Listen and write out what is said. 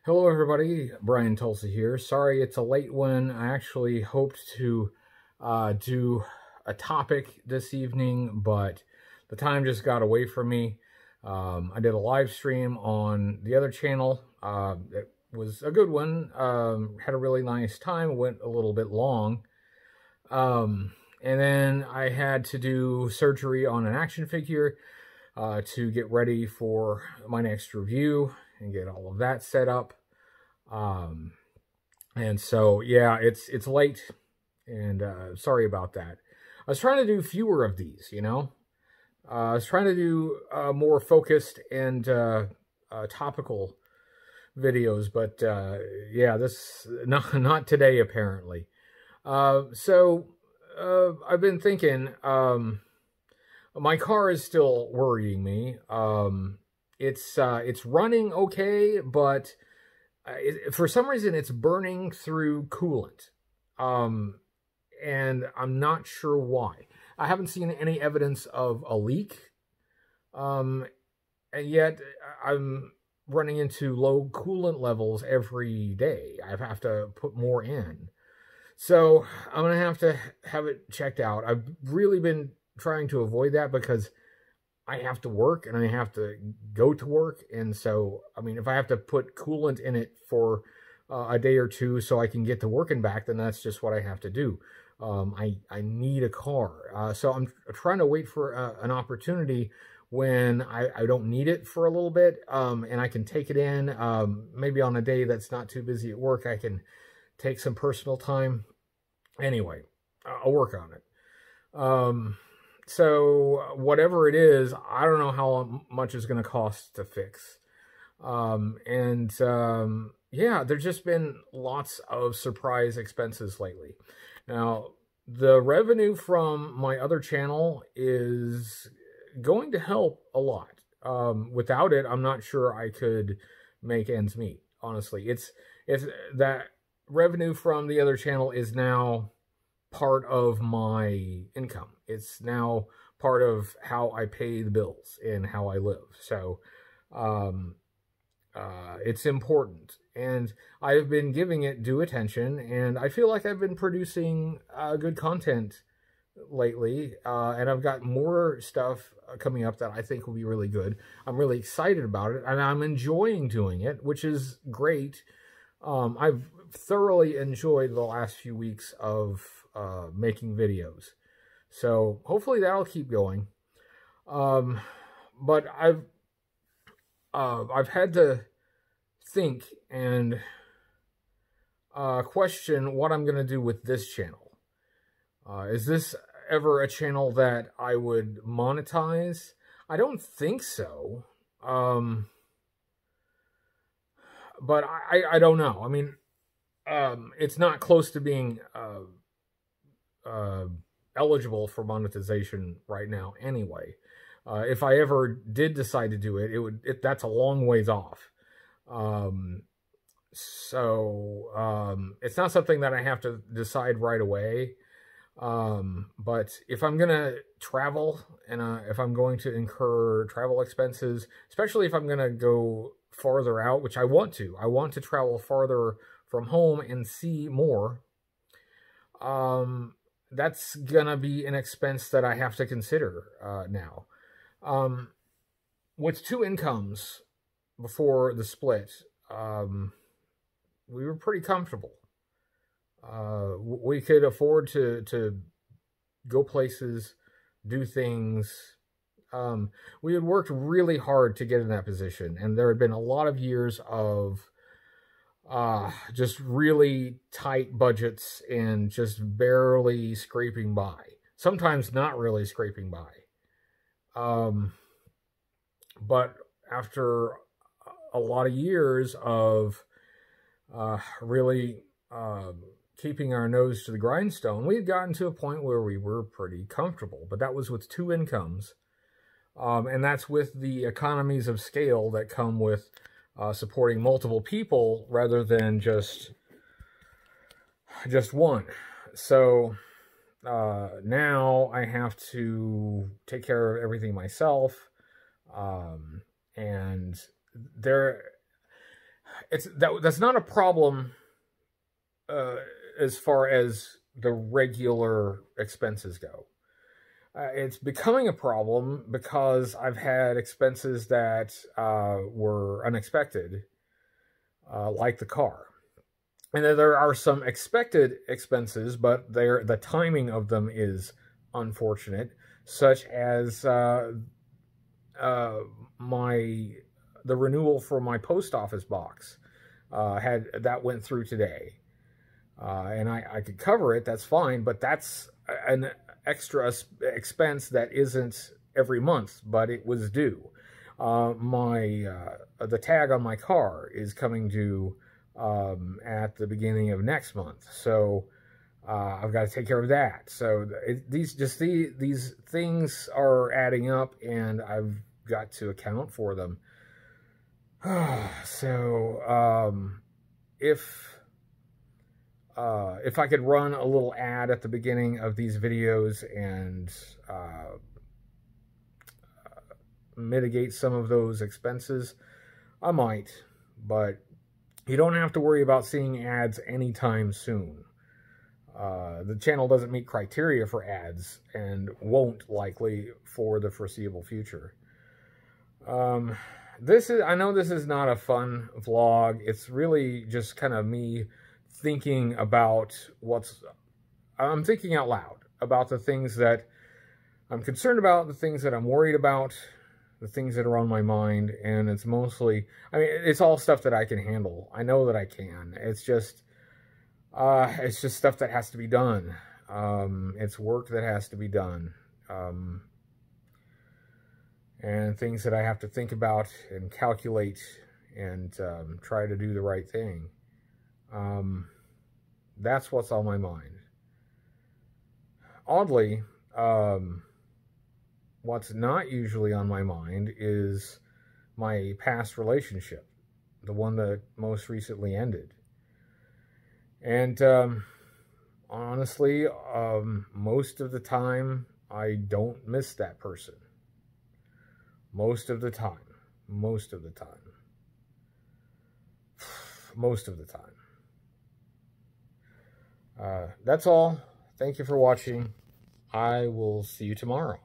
Hello everybody, Brian Tulsa here. Sorry it's a late one. I actually hoped to do a topic this evening, but the time just got away from me. I did a live stream on the other channel. It was a good one. Had a really nice time. Went a little bit long. And then I had to do surgery on an action figure to get ready for my next review and get all of that set up. And so, yeah, it's late, and sorry about that. I was trying to do fewer of these, you know? I was trying to do more focused and topical videos, but yeah, this not today apparently. So I've been thinking, my car is still worrying me. It's running okay, but for some reason it's burning through coolant. And I'm not sure why. I haven't seen any evidence of a leak. And yet I'm running into low coolant levels every day. I have to put more in. So I'm going to have it checked out. I've really been trying to avoid that because I have to work and I have to go to work. And so, I mean, if I have to put coolant in it for a day or two so I can get to work and back, then that's just what I have to do. I need a car. So I'm trying to wait for an opportunity when I don't need it for a little bit, and I can take it in. Maybe on a day that's not too busy at work, I can take some personal time. Anyway, I'll work on it. So whatever it is, I don't know how much it's going to cost to fix. Yeah, there's just been lots of surprise expenses lately. Now, the revenue from my other channel is going to help a lot. Without it, I'm not sure I could make ends meet. Honestly, it's that revenue from the other channel is now part of my income. It's now part of how I pay the bills and how I live. So it's important, and I've been giving it due attention, and I feel like I've been producing good content lately, and I've got more stuff coming up that I think will be really good. I'm really excited about it, and I'm enjoying doing it, which is great. I've thoroughly enjoyed the last few weeks of making videos. So hopefully that'll keep going. But I've had to think and question what I'm going to do with this channel. Is this ever a channel that I would monetize? I don't think so. But I don't know. I mean, it's not close to being eligible for monetization right now anyway. If I ever did decide to do it, that's a long ways off. It's not something that I have to decide right away. But if I'm going to travel and if I'm going to incur travel expenses, especially if I'm going to go farther out, which I want to travel farther from home and see more, that's gonna be an expense that I have to consider now. With two incomes before the split, we were pretty comfortable. We could afford to go places, do things. We had worked really hard to get in that position, and there had been a lot of years of just really tight budgets and just barely scraping by. Sometimes not really scraping by. But after a lot of years of really keeping our nose to the grindstone, we had gotten to a point where we were pretty comfortable. But that was with two incomes. And that's with the economies of scale that come with supporting multiple people rather than just one. So now I have to take care of everything myself, and that's not a problem as far as the regular expenses go. It's becoming a problem because I've had expenses that were unexpected, like the car. And then there are some expected expenses, but the timing of them is unfortunate, such as the renewal for my post office box that went through today. And I could cover it, that's fine, but that's an extra expense that isn't every month, but it was due. The tag on my car is coming due at the beginning of next month, so I've got to take care of that. So these things are adding up, and I've got to account for them. So if I could run a little ad at the beginning of these videos and mitigate some of those expenses, I might, but you don't have to worry about seeing ads anytime soon. The channel doesn't meet criteria for ads and won't likely for the foreseeable future. I know this is not a fun vlog. It's really just kind of me thinking about I'm thinking out loud about the things that I'm concerned about, the things that I'm worried about, the things that are on my mind, and it's mostly, it's all stuff that I can handle. I know that I can. It's just stuff that has to be done. It's work that has to be done. And things that I have to think about and calculate and try to do the right thing. That's what's on my mind. Oddly, what's not usually on my mind is my past relationship, the one that most recently ended. And honestly, most of the time, I don't miss that person. Most of the time. Most of the time. Most of the time. That's all. Thank you for watching. I will see you tomorrow.